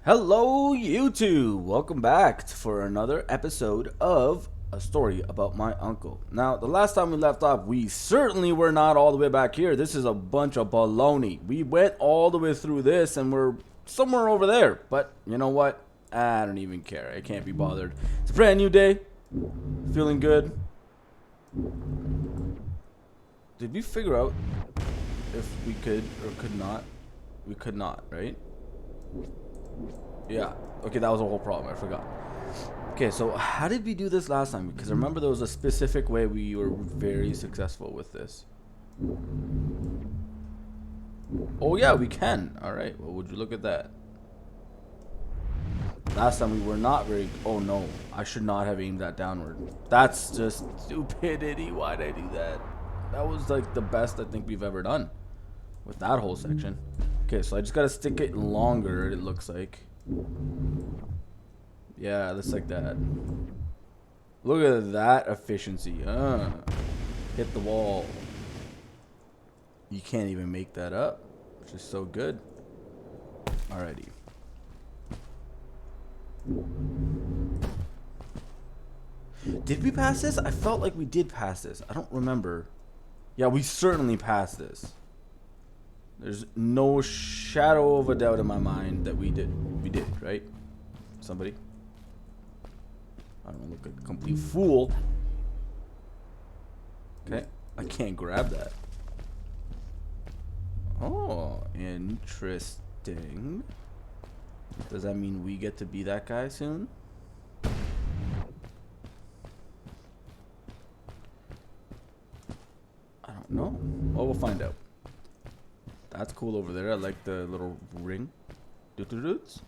Hello, YouTube! Welcome back for another episode of A Story About My Uncle. Now, the last time we left off, we certainly were not all the way back here. This is a bunch of baloney. We went all the way through this and we're somewhere over there. But, you know what? I don't even care. I can't be bothered. It's a brand new day. Feeling good. Did we figure out if we could or could not? We could not, right? Yeah. Okay, that was a whole problem. I forgot. Okay, so how did we do this last time? Because I remember there was a specific way we were very successful with this. Oh yeah, we can. All right. Well, would you look at that? Last time we were not very. Oh no, I should not have aimed that downward. That's just stupidity. Why'd I do that? That was like the best I think we've ever done with that whole section. Okay, so I just gotta stick it longer. It looks like. Yeah, just like that. Look at that efficiency. Hit the wall. You can't even make that up. It's just so good. Alrighty. Did we pass this? I felt like we did pass this. I don't remember. Yeah, we certainly passed this. There's no shadow of a doubt in my mind that we did. We did, right? Somebody? I don't look like a complete fool. Okay. I can't grab that. Oh, interesting. Does that mean we get to be that guy soon? I don't know. Well, we'll find out. That's cool over there. I like the little ring. Doo-doo-doots.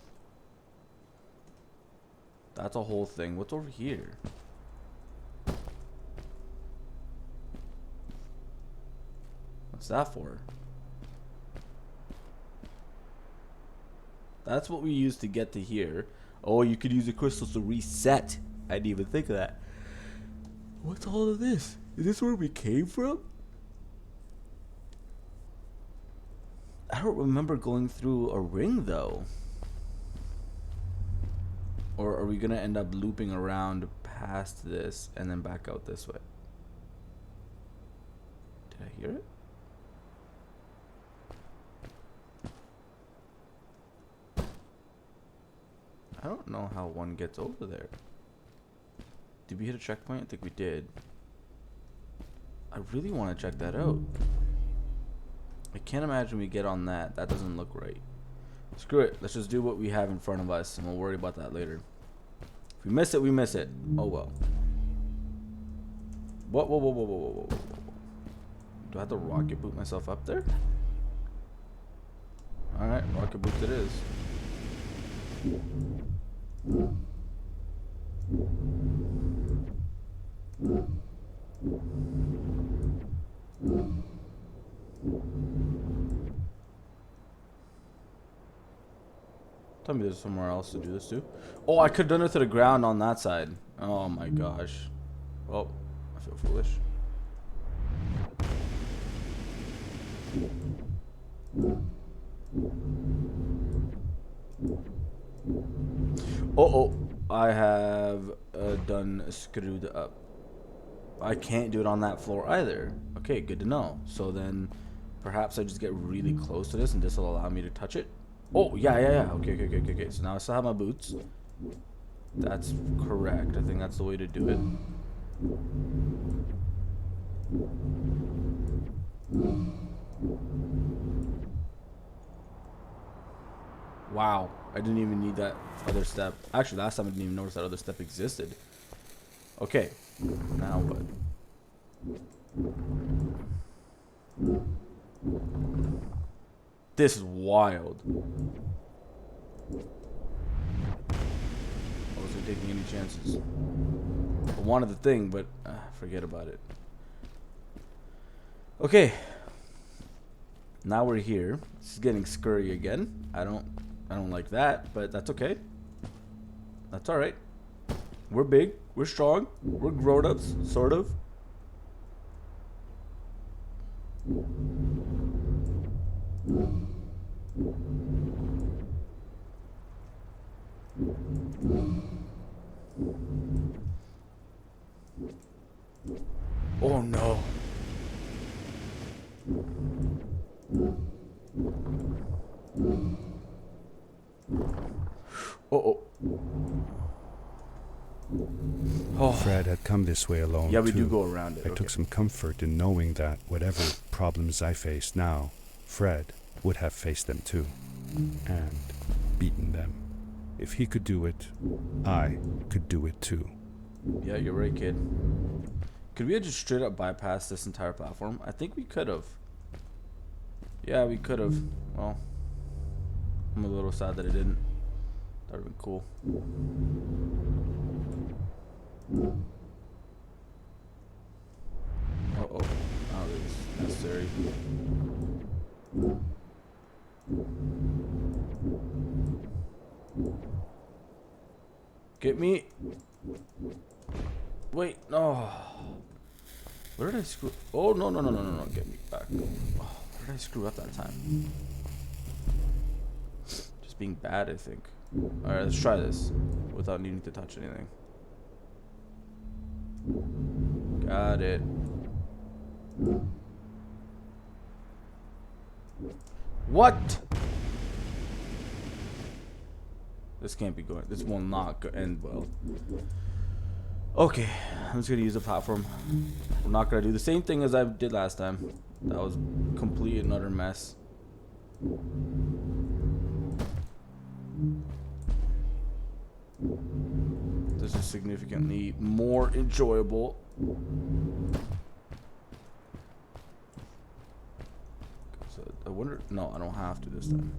That's a whole thing. What's over here? What's that for? That's what we use to get to here. Oh, you could use the crystals to reset. I didn't even think of that. What's all of this? Is this where we came from? I don't remember going through a ring though. Or are we gonna end up looping around past this and then back out this way? Did I hear it? I don't know how one gets over there. Did we hit a checkpoint? I think we did. I really want to check that out. I can't imagine we get on that. That doesn't look right. Screw it. Let's just do what we have in front of us, and we'll worry about that later. If we miss it, we miss it. Oh well. Whoa, whoa, whoa, whoa, whoa, whoa, whoa. Do I have to rocket boot myself up there? Alright, rocket boot it is. Tell me there's somewhere else to do this too. Oh, I could have done it to the ground on that side. Oh my gosh. Oh, I feel foolish. Oh, I have done screwed up. I can't do it on that floor either. Okay, good to know. So then perhaps I just get really close to this and this will allow me to touch it. Oh, yeah. Okay. So now I still have my boots. That's correct. I think that's the way to do it. Wow. I didn't even need that other step. Actually, last time I didn't even notice that other step existed. Okay. Now what? This is wild. I wasn't taking any chances. I wanted the thing, but forget about it. Okay. Now we're here. This is getting scurry again. I don't like that, but that's okay. That's all right. We're big. We're strong. We're grown-ups, sort of. Oh. Oh. Fred had come this way alone. Yeah, we too. do go around it. I Okay. took some comfort in knowing that whatever problems I faced now, Fred would have faced them too, and beaten them. If he could do it, I could do it too. Yeah, you're right, kid. Could we have just straight up bypassed this entire platform? I think we could have. Yeah, we could have. Well, I'm a little sad that it didn't. That would have been cool. Uh-oh. I don't think it's necessary. Get me. Wait, no. Where did I screw? Oh, no. Get me back. Oh, where did I screw up that time? Just being bad, I think. Alright, let's try this without needing to touch anything. Got it. What? This can't be going. This will not end well. Okay, I'm just gonna use the platform. I'm not gonna do the same thing as I did last time. That was complete and utter mess. This is significantly more enjoyable. So I wonder. No, I don't have to this time.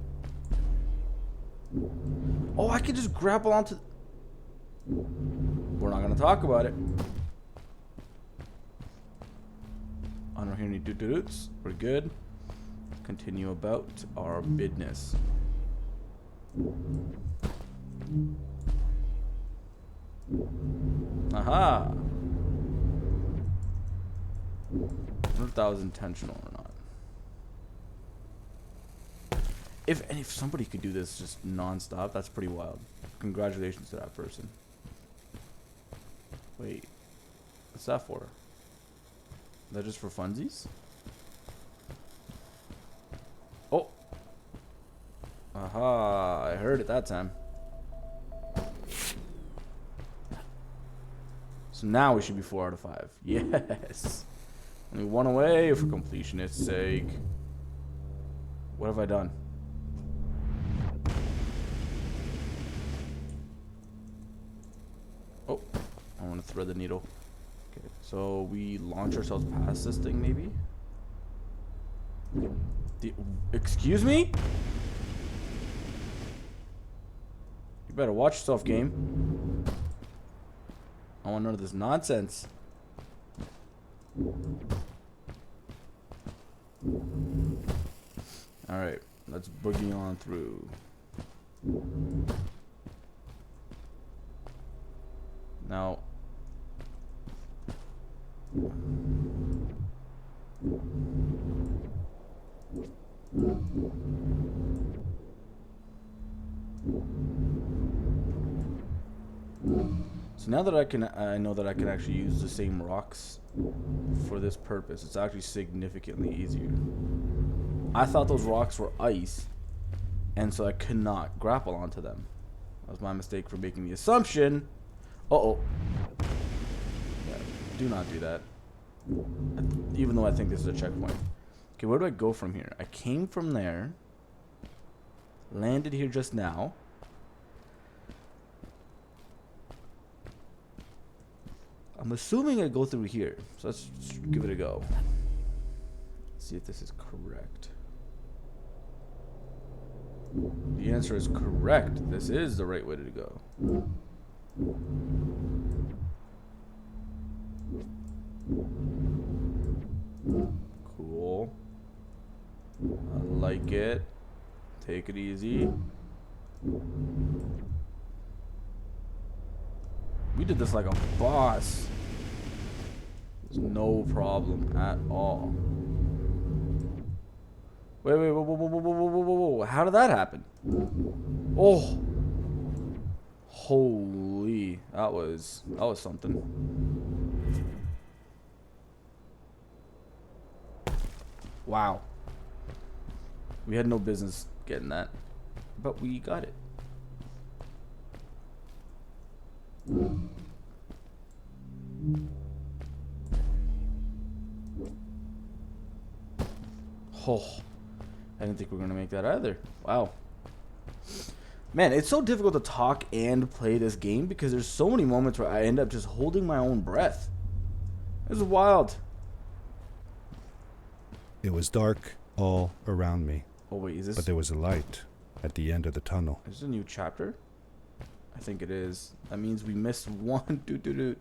Oh, I can just grapple onto. We're not gonna talk about it. I don't hear any doo-doo-doots. We're good. Continue about our business. Aha! I wonder if that was intentional or not. If somebody could do this just non-stop, that's pretty wild. Congratulations to that person. Wait, what's that for? Is that just for funsies? Oh! Aha, I heard it that time. So now we should be 4 out of 5. Yes! Only one away for completionist's sake. What have I done? Oh, I want to thread the needle. Okay, so we launch ourselves past this thing, maybe? Excuse me? You better watch yourself, game. I want none of this nonsense. Alright, let's boogie on through. Now, so now that I know that I can actually use the same rocks for this purpose. It's actually significantly easier. I thought those rocks were ice, and so I could not grapple onto them. That was my mistake for making the assumption. Uh-oh. Yeah, do not do that. Even though I think this is a checkpoint. Okay, where do I go from here? I came from there. Landed here just now. I'm assuming I go through here. So let's give it a go. Let's see if this is correct. The answer is correct. This is the right way to go. Cool. I like it. Take it easy. We did this like a boss. There's no problem at all. Wait, whoa. How did that happen? Oh. Holy. That was something. Wow. We had no business getting that, but we got it. Oh, I didn't think we were gonna make that either. Wow. Man, it's so difficult to talk and play this game because there's so many moments where I end up just holding my own breath. This is wild. It was dark all around me, Oh wait, is but this there was a light at the end of the tunnel. a new chapter? I think it is. That means we missed one. Doo.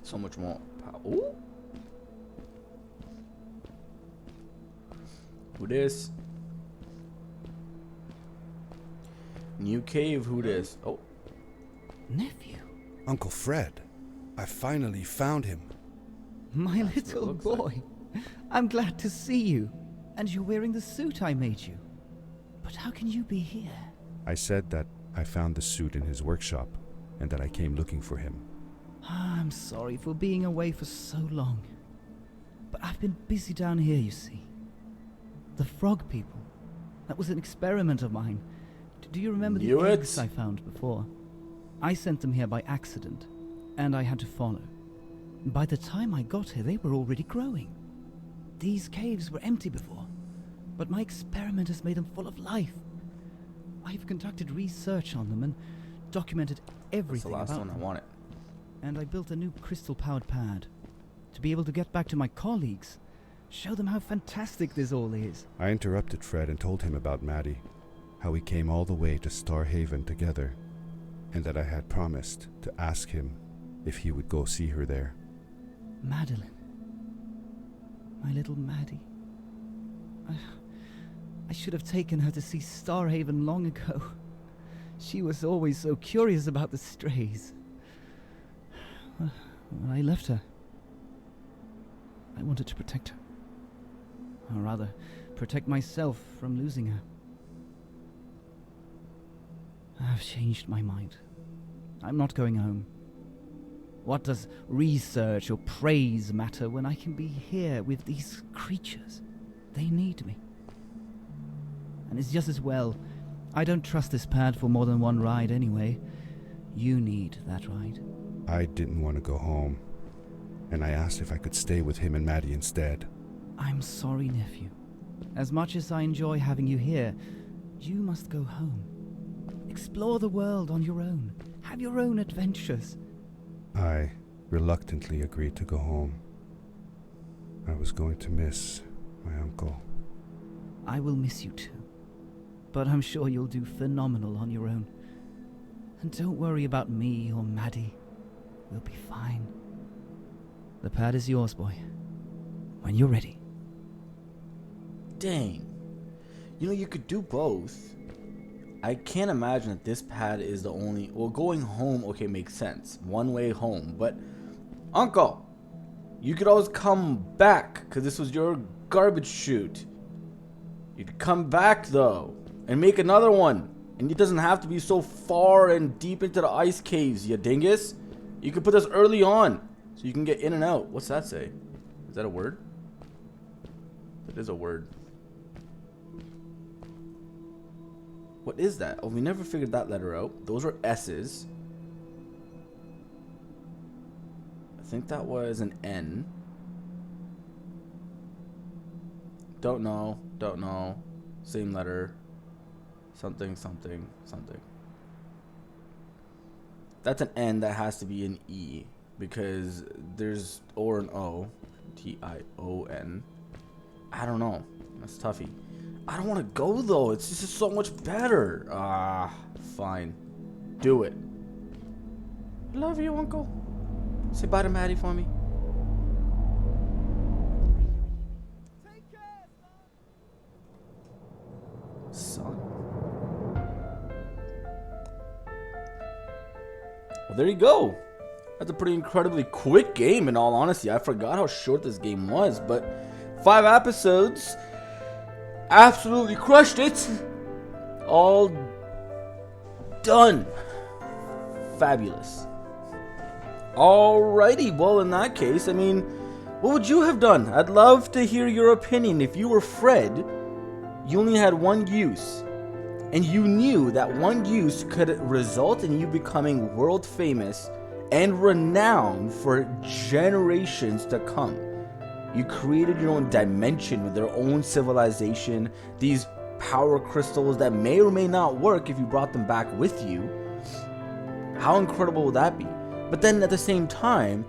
So much more power. Ooh. Who this? New cave. Who this? Oh, Nephew, Uncle Fred, I finally found him. my That's what it little looks like. boy. I'm glad to see you. And you're wearing the suit I made you. But how can you be here? I said that I found the suit in his workshop and that I came looking for him. I'm sorry for being away for so long. But I've been busy down here, you see. The frog people. That was an experiment of mine. Do you remember the Knew eggs it. I found before? I sent them here by accident, and I had to follow. By the time I got here, they were already growing. These caves were empty before, but my experiment has made them full of life. I've conducted research on them and documented that's the everything last about one I them. wanted. And I built a new crystal-powered pad to be able to get back to my colleagues, show them how fantastic this all is. I interrupted Fred and told him about Maddie, how we came all the way to Starhaven together, and that I had promised to ask him if he would go see her there. Madeline. My little Maddie. I should have taken her to see Starhaven long ago. She was always so curious about the strays. Well, I left her. I wanted to protect her. Or rather, protect myself from losing her. I've changed my mind. I'm not going home. What does research or praise matter when I can be here with these creatures? They need me. And it's just as well. I don't trust this pad for more than one ride anyway. You need that ride. I didn't want to go home, and I asked if I could stay with him and Maddie instead. I'm sorry, nephew. As much as I enjoy having you here, you must go home. Explore the world on your own. Have your own adventures. I reluctantly agreed to go home. I was going to miss my uncle. I will miss you too. But I'm sure you'll do phenomenal on your own. And don't worry about me or Maddie. We'll be fine. The pad is yours, boy. When you're ready. Dang. You know, you could do both. I can't imagine that this pad is the only... Well, going home, okay, makes sense. One way home. But, Uncle, you could always come back, because this was your garbage chute. You'd come back, though, and make another one. And it doesn't have to be so far and deep into the ice caves, you dingus. You could put this early on, so you can get in and out. What's that say? Is that a word? It is a word. What is that? Oh, we never figured that letter out. Those were S's. I think that was an N. Don't know. Don't know. Same letter. Something, something, something. That's an N. That has to be an E. Because there's or an O. T-I-O-N. I don't know. That's toughy. I don't want to go though. It's just so much better. Ah, fine. Do it. Love you, Uncle. Say bye to Maddie for me. Son. Well, there you go. That's a pretty incredibly quick game, in all honesty. I forgot how short this game was, but 5 episodes. Absolutely crushed it. All done. Fabulous. Alrighty, well, in that case, I mean, what would you have done? I'd love to hear your opinion. If you were Fred, you only had one use, and you knew that one use could result in you becoming world famous and renowned for generations to come. You created your own dimension with their own civilization, these power crystals that may or may not work if you brought them back with you. How incredible would that be? But then at the same time,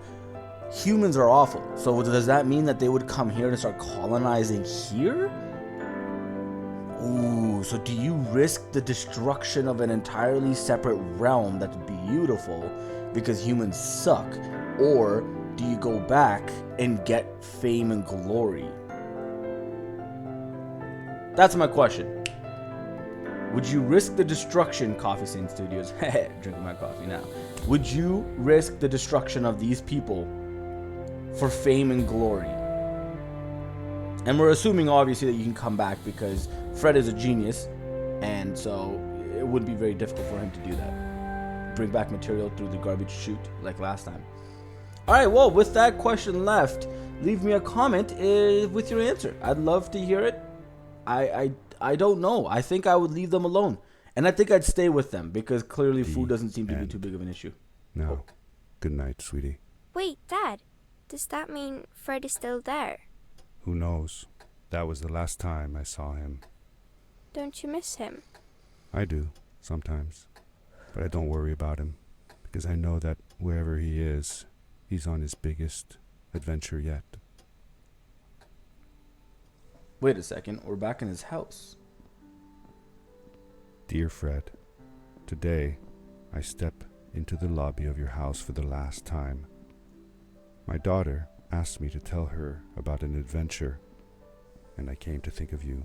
humans are awful. So does that mean that they would come here and start colonizing here? Ooh, so do you risk the destruction of an entirely separate realm that's beautiful because humans suck? Or do you go back and get fame and glory? That's my question. Would you risk the destruction, Coffee Stain Studios? Drinking my coffee now. Would you risk the destruction of these people for fame and glory? And we're assuming, obviously, that you can come back because Fred is a genius, and so it wouldn't be very difficult for him to do that. Bring back material through the garbage chute like last time. Alright, well, with that question left, leave me a comment with your answer. I'd love to hear it. I don't know. I think I would leave them alone. And I think I'd stay with them because clearly food doesn't seem to be too big of an issue. No. Good night, sweetie. Wait, Dad. Does that mean Fred is still there? Who knows? That was the last time I saw him. Don't you miss him? I do, sometimes. But I don't worry about him, because I know that wherever he is, he's on his biggest adventure yet. Wait a second, we're back in his house. Dear Fred, today I step into the lobby of your house for the last time. My daughter asked me to tell her about an adventure, and I came to think of you.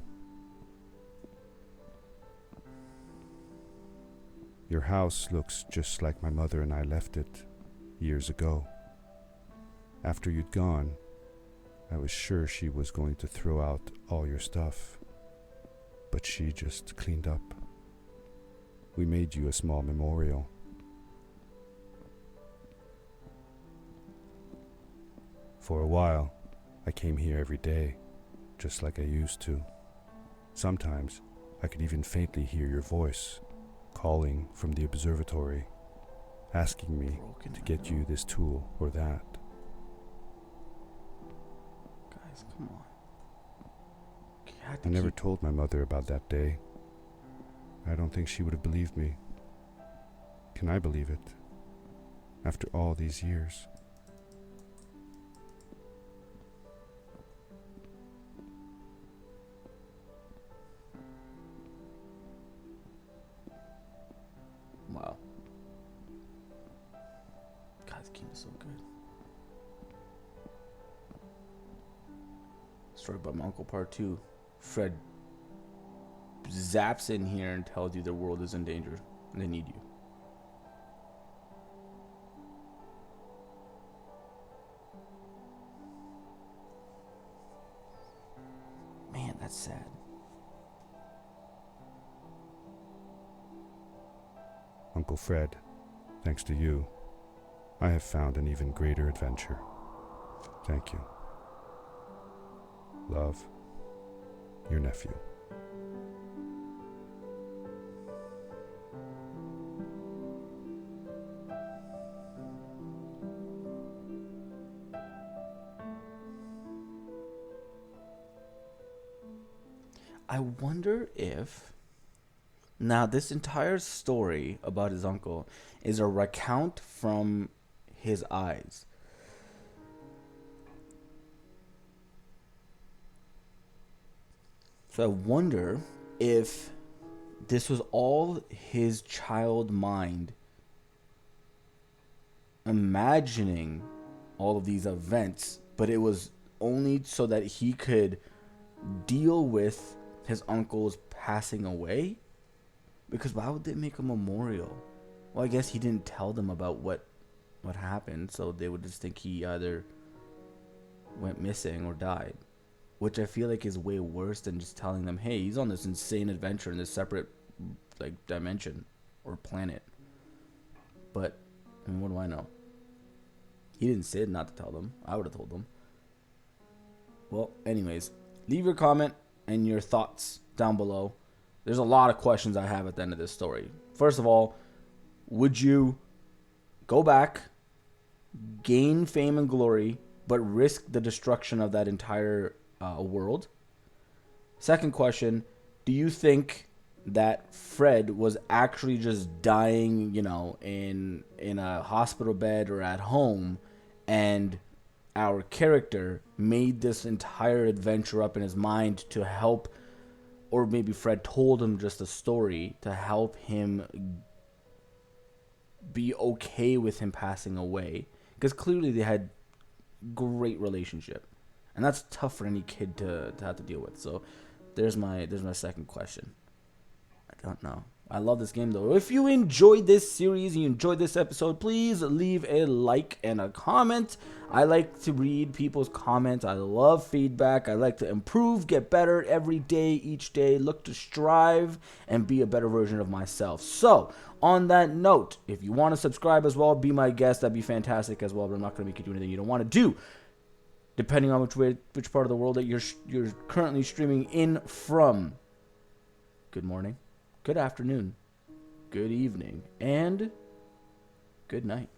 Your house looks just like my mother and I left it years ago. After you'd gone, I was sure she was going to throw out all your stuff, but she just cleaned up. We made you a small memorial. For a while, I came here every day, just like I used to. Sometimes, I could even faintly hear your voice, calling from the observatory, asking me to get you this tool or that. Guys, come on. I never told my mother about that day. I don't think she would have believed me. Can I believe it? After all these years. Wow. God, this game is so good. Story about my uncle part 2. Fred zaps in here and tells you the world is in danger and they need you. Man, that's sad. Uncle Fred, thanks to you, I have found an even greater adventure. Thank you. Love, your nephew. I wonder if now this entire story about his uncle is a recount from his eyes. So I wonder if this was all his child mind imagining all of these events, but it was only so that he could deal with his uncle's passing away. Because why would they make a memorial? Well, I guess he didn't tell them about what happened, so they would just think he either went missing or died. Which I feel like is way worse than just telling them, hey, he's on this insane adventure in this separate dimension or planet. But, I mean, what do I know? He didn't say not to tell them. I would have told them. Well, anyways, leave your comment and your thoughts down below. There's a lot of questions I have at the end of this story. First of all, would you go back, gain fame and glory, but risk the destruction of that entire world? Second question, do you think that Fred was actually just dying, you know, in a hospital bed or at home, and our character made this entire adventure up in his mind to help, or maybe Fred told him just a story to help him be okay with him passing away? Because clearly they had great relationship, and that's tough for any kid to have to deal with. So there's my second question. I don't know. I love this game though. If you enjoyed this series and you enjoyed this episode, please leave a like and a comment. I like to read people's comments. I love feedback. I like to improve, get better every day, each day. Look to strive and be a better version of myself. So, on that note, if you want to subscribe as well, be my guest. That'd be fantastic as well. But I'm not going to make you do anything you don't want to do, depending on which part of the world that you're currently streaming in from. Good morning, good afternoon, good evening, and good night.